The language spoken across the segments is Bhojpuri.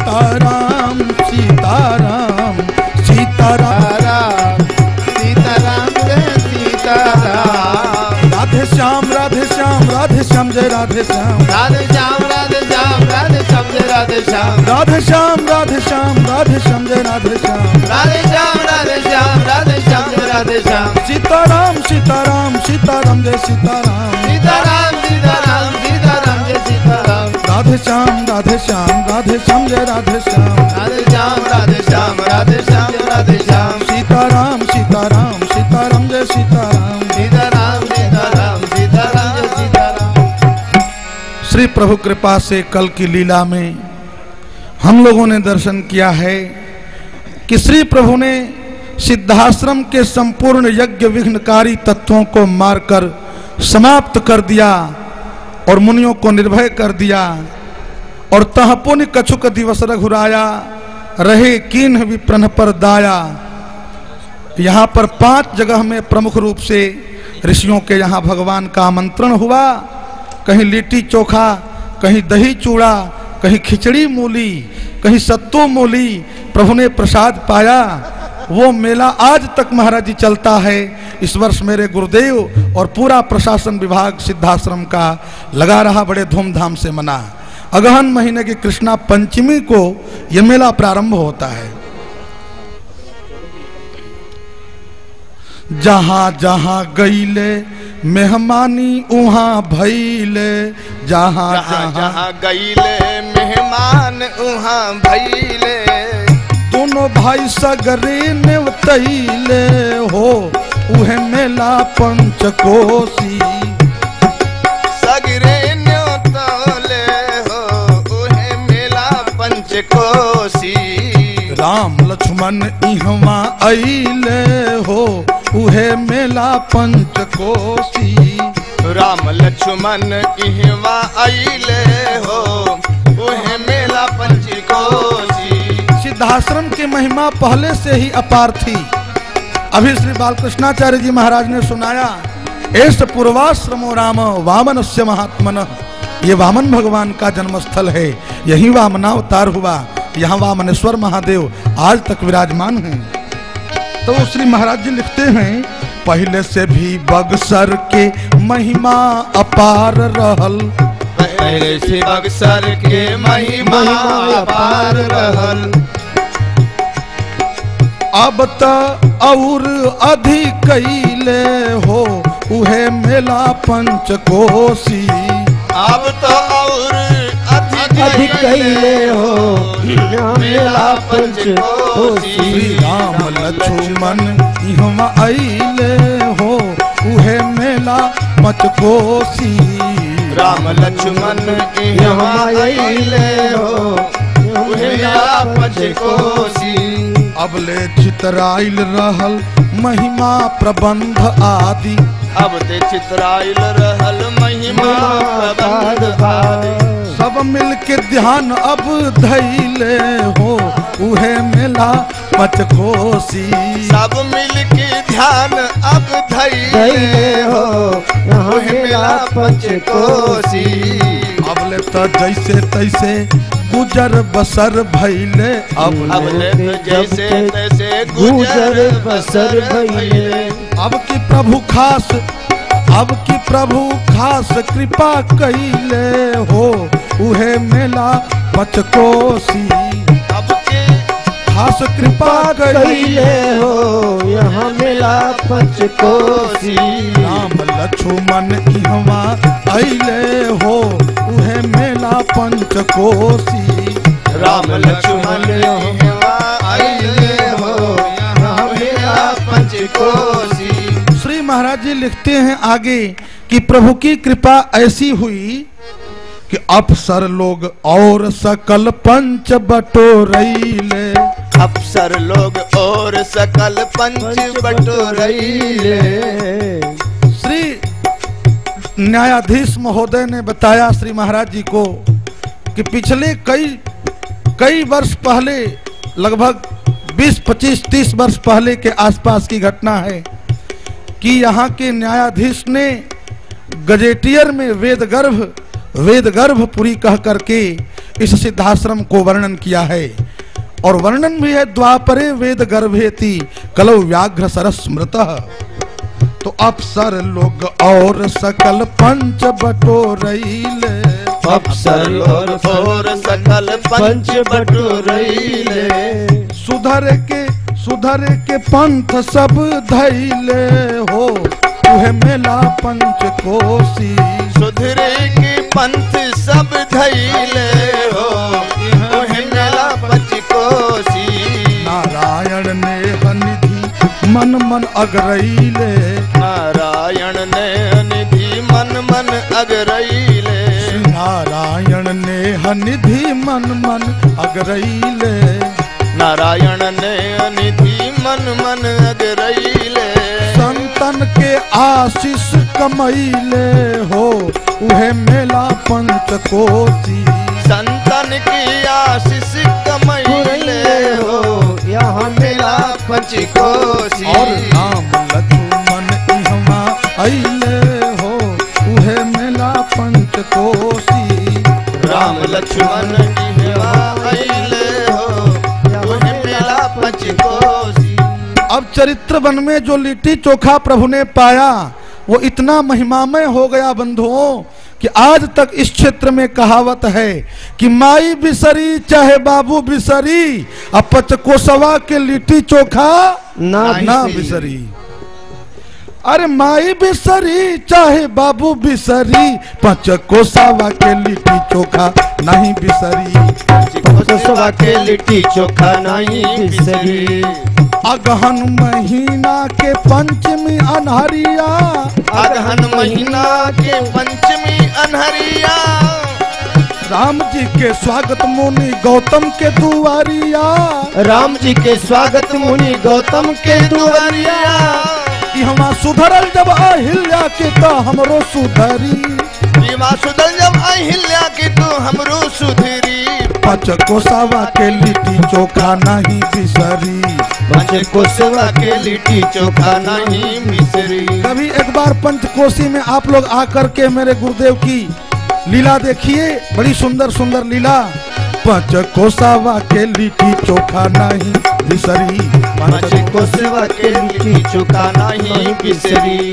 सीताराम सीताराम सीताराम सीताराम जय सीताराम। राधे श्याम राधे श्याम राधे श्याम जय राधे श्याम राधे श्याम राधे श्याम राधे श्याम जय राधे श्याम। राधे श्याम राधे श्याम राधे श्याम जय राधे श्याम राधे श्याम राधे श्याम राधे श्याम जय राधे श्याम। सीताराम सीताराम सीताराम जय सीताराम सीताराम सीताराम सीताराम जय सीताराम। राधे श्याम राधे श्याम राधे श्याम जय राधे श्याम राधे श्याम राधे श्याम राधे श्याम जय राधे श्याम। सीताराम सीताराम सीताराम जय सीताराम सीताराम सीताराम सीताराम जय सीताराम। श्री प्रभु कृपा से कल की लीला में हम लोगों ने दर्शन किया है कि श्री प्रभु ने सिद्धाश्रम के संपूर्ण यज्ञ विघ्नकारी तत्वों को मारकर समाप्त कर दिया और मुनियों को निर्भय कर दिया और तह पुनि कछुक दिवस रघुराया रहे कीन्ह विप्रन पर दाया। यहाँ पर 5 जगह में प्रमुख रूप से ऋषियों के यहाँ भगवान का आमंत्रण हुआ। कहीं लिट्टी चोखा, कहीं दही चूड़ा, कहीं खिचड़ी मूली, कहीं सत्तू मूली प्रभु ने प्रसाद पाया। वो मेला आज तक महाराज जी चलता है। इस वर्ष मेरे गुरुदेव और पूरा प्रशासन विभाग सिद्धाश्रम का लगा रहा, बड़े धूमधाम से मना। अगहन महीने की कृष्णा पंचमी को यह मेला प्रारंभ होता है। जहां जहां गईले मेहमानी उहाँ भइले, जहां जहां गईले मेहमान उहाँ भइले। दोनों भाई सगरे नेवतैले हो उहे मेला पंचकोशी। सगरे न्योतले हो उहे मेला पंचकोशी। राम लक्ष्मण इहवा अइले हो उहे मेला पंचकोशी। राम लक्ष्मण इहवा अइले हो उहे मेला पंचकोशी। सिद्धाश्रम की महिमा पहले से ही अपार थी। अभी श्री बालकृष्णाचार्य जी महाराज ने सुनाया, एस पूर्वाश्रमो राम वामनस्य महात्मन। ये वामन भगवान का जन्मस्थल है, यही वामनावतार हुआ। यहाँ वामनेश्वर महादेव आज तक विराजमान हैं। तो श्री महाराज जी लिखते हैं, पहले से भी बक्सर के महिमा अपार रहल। पहले से बक्सर के महिमा अपार रहल। अब त और अधिक कैले हो उहे मेला पंचकोशी। अब तो और अधिक कैले हो मेला पंचकोशी। श्री राम लक्ष्मण इहवा अइले हो उहे मेला पंचकोशी। राम लक्ष्मण इहवा अइले हो उहे मेला पंचकोशी। अबले चितराइल रहल महिमा प्रबंध आदि। अब ते चितराइल रहल महिमा प्रबंध आदि। सब मिल के ध्यान अब धैले हो उहे मेला पंचकोशी। सब मिल के ध्यान अब धैले हो उहे मेला पंचकोशी। अबले तो जैसे तैसे गुजर बसर भैले। अबले तो जैसे तैसे गुजर बसर भइले। अब की प्रभु खास कृपा कैले हो उहे मेला पंचकोशी। अब के खास कृपा कैले हो यहाँ मेला पंचकोशी। राम लक्ष्मण इहवा अइले हो उहे मेला पंचकोशी। राम लक्ष्मण इहवा अइले हो यहाँ मेला पंचकोशी। श्री महाराज जी लिखते हैं आगे कि प्रभु की कृपा ऐसी हुई कि अफसर लोग और सकल पंच बटोरैले। अफसर लोग और सकल पंच बटोरैले। श्री न्यायाधीश महोदय ने बताया श्री महाराज जी को कि पिछले कई वर्ष पहले, लगभग 20, 25, 30 वर्ष पहले के आसपास की घटना है कि यहाँ के न्यायाधीश ने गजेटियर में वेद गर्भ वेद गर्भपुरी कह करके इस सिद्धाश्रम को वर्णन किया है। और वर्णन भी है द्वापरे वेद गर्भेति कलौ व्याघ्र सरस मृतः। तो अप्सर लोग और सकल पंच बटोरैले, अप्सर और सकल पंच बटोरैले, सुधर के पंथ सब धैले हो, तुहे मेला पंच कोसी। सुधरे के पंथ सब धैले हो, तुहे मेला पंच कोसी। नारायण ने निधि मन मन अगरैले, नारायण ने निधि मन मन अगरैले, नारायण ने निधि मन मन अगरैले, नारायण ने निधि मन मन अगरैले। संतन के आशीष कमैले हो, उहे मेला पंच कोसी। संतन की आशीष कमैले हो, यहाँ मेला पंच कोसी। और राम लक्ष्मण इहवा अइले हो, उहे मेला पंच कोसी। राम लक्ष्मण इहवा अइले हो, उहे मेला पंच कोसी। अब चरित्र वन में जो लिट्टी चोखा प्रभु ने पाया वो इतना महिमामय हो गया बंधुओं कि आज तक इस क्षेत्र में कहावत है कि माई बिसरी चाहे बाबू बिसरी, अब पचकोसवा के लिट्टी चोखा ना बिसरी। अरे माई बिसरी चाहे बाबू बिसरी, पचकोसवा के लिट्टी चोखा नहीं बिसरी, पचकोसवा के लिट्टी चोखा नहीं बिसरी। अगहन महीना के पंचमी अनहरिया, अगहन महीना के पंचमी अनहरिया, राम जी के स्वागत मुनि गौतम के दुआरिया, राम जी के स्वागत मुनि गौतम के दुआरिया। यहाँ सुधरल जब अहिल्या के तो हमरो सुधरी, सुधर जब अहिल्या के तो हमरो सुधरी। पचकोसवा के लिट्टी चोखा नहीं बिसरी, पचकोसवा के लिट्टी चोखा नहीं बिसरी। कभी एक बार पंचकोसी में आप लोग आकर के मेरे गुरुदेव की लीला देखिए, बड़ी सुंदर सुंदर लीला। पचकोसवा के लिट्टी चोखा नहीं बिसरी, पचकोसवा के लिट्टी चोखा नहीं बिसरी।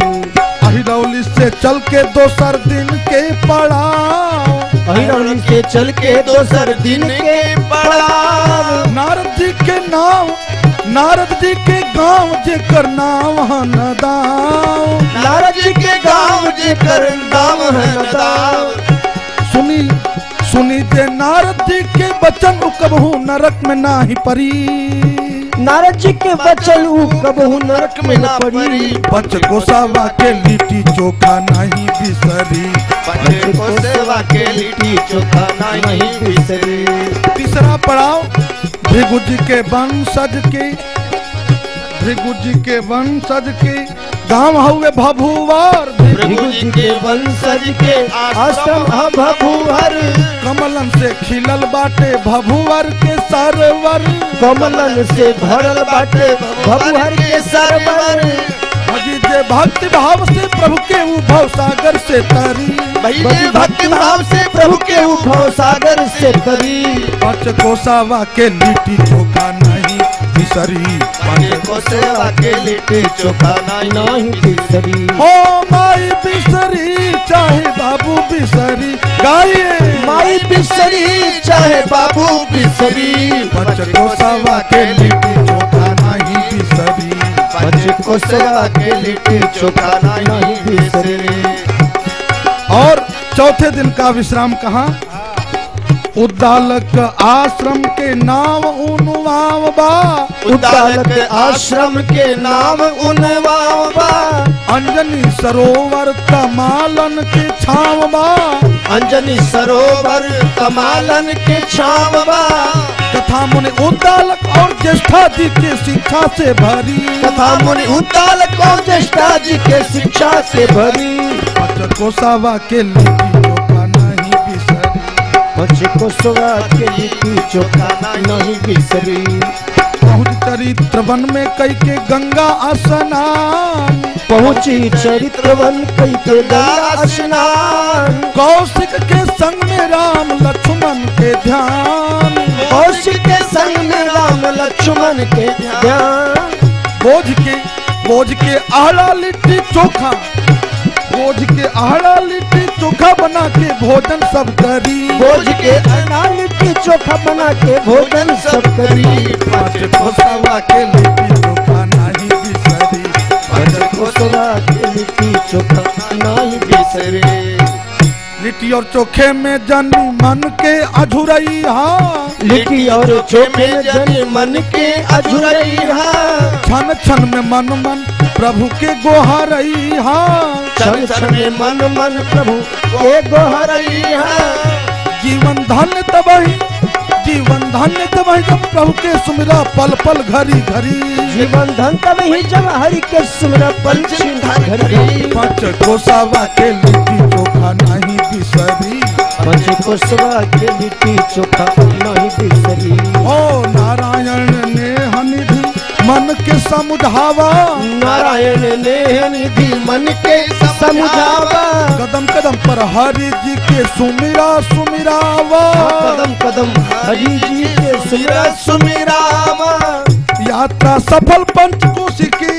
अहिरौली से चल के दोसर दिन के पड़ाव, अहिरौली से चल के दोसर दिन के पड़ाव। नारद जी के नाम, नारद जी के गांव जेकर नाम हनदाव, नारद जी के गांव जेकर नाम हनदाव। सुनी सुनी जे नारद जी के बचन कबहू नरक में ना ही परी, नारद जी के बचन कबहू नरक में ना पड़ी। पचकोसवा के लिट्टी चोखा नहीं बिसरी, पचकोसवा के लिट्टी चोखा नहीं बिसरी। तीसरा पड़ाव भृगु जी के वंशज के, भृगु जी के वंशज के गांव हुए भभुवर, भृगु जी के वंशज के आश्रम भभुवर। कमलन से खिलल बाटे भभुवर के सरवर, कमलन से भरल बाटे भभुवर के सरवर। भजी जे भक्ति भाव से प्रभु के उभव सागर से तरी, भजी भक्ति भाव से प्रभु के उभव सागर से तरी। पचकोसवा के लिट्टी चोखा नहीं बिसरी, पचकोसवा के लिट्टी चोखा नहीं बिसरी। हो माई बिसरी चाहे बाबू बिसरी, गाइए माई बिसरी चाहे बाबू बिसरी। पचकोसवा के लिट्टी चोखा नहीं बिसरी, पचकोसवा के लिट्टी चोखा नहीं बिसरी। और चौथे दिन का विश्राम कहाँ? उद्दालक आश्रम के नाम उनवाव बा, उद्दालक आश्रम के नाम उनवाव बा। अंजनी सरोवर कमालन के छाव बा, अंजनी सरोवर कमालन के छाव बा। कथा मुनि उद्दालक और ज्येष्ठा जी के शिक्षा से भरी, कथा मुनि उद्दालक और ज्येष्ठा जी के शिक्षा से भरी। पचकोसवा के लिट्टी चोखा नहीं बिसरी, पचकोसवा के लिट्टी चोखा नहीं बिसरी। पहुँच चरित्र वन में कई के गंगा स्नान, पहुंची चरित्रवन कई के गंगा स्नान। कौशिक के संग में राम लक्ष्मण के ध्यान, कौशिक के संग में राम लक्ष्मण के ध्यान। बोझ के आहड़ा लिट्टी चोखा, बोझ के आहड़ा लिट्टी चोखा बना के भोजन सब करी, बोझ के आहड़ा लिट्टी चोखा बना के भोजन सब करी। पाँच कोसवा के लिट्टी चोखा नहीं बिसरी, पाँच कोसवा के लिट्टी चोखा नहीं बिसरे। लिट्टी और चोखे में जनी मन के अझुरई हा, लिट्टी और चोखे में जनी मन के अझुरई हा। छन छन में मन प्रभु के गोहरई हा, छन छन में मन प्रभु के गोहरई हा। जीवन धन्य तबही, जीवन धन्य तबही जब प्रभु के सुमिरा पल पल घड़ी घड़ी, जीवन धन तबही जब हरि के सुमिरा पल पल घड़ी। पाँच कोसवा के लिट्टी चोखा नहीं बिसरी, पाँच कोसवा के लिट्टी चोखा नहीं बिसरी। ओ नारायण ने निधि मन के समुझावा, नारायण ने निधि मन के समुझावा। कदम कदम पर हरि जी के सुमिरा सुमिरावा, कदम कदम हरि जी के सुमिरा सुमिरावा। यात्रा सफल पंचकोशी की,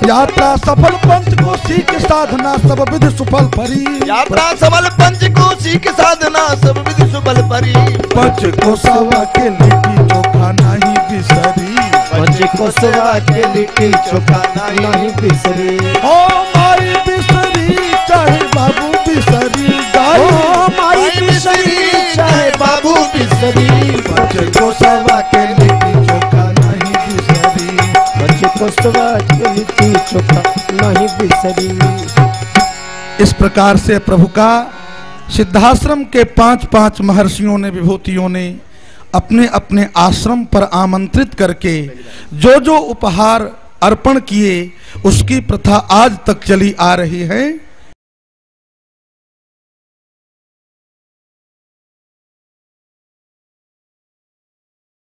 यात्रा सफल पंचकोशी की साधना सब विधि सुफल परी, यात्रा सफल पंचकोशी की साधना सब विधि सुफल परी। पंच कोसवा के लिट्टी चोखा नहीं बिसरी, पंच कोसवा के लिट्टी चोखा नहीं बिसरी। ओ माई बिसरी चाहे बाबू बिसरी, गाय ओ माई बिसरी चाहे बाबू बिसरी। पंच कोसवा के लिट्टी चोखा नहीं बिसरी, पंच कोसवा के लिट्टी चोखा नहीं बिसरी। इस प्रकार से प्रभु का सिद्धाश्रम के 5-5 महर्षियों ने, विभूतियों ने अपने अपने आश्रम पर आमंत्रित करके जो जो उपहार अर्पण किए उसकी प्रथा आज तक चली आ रही है।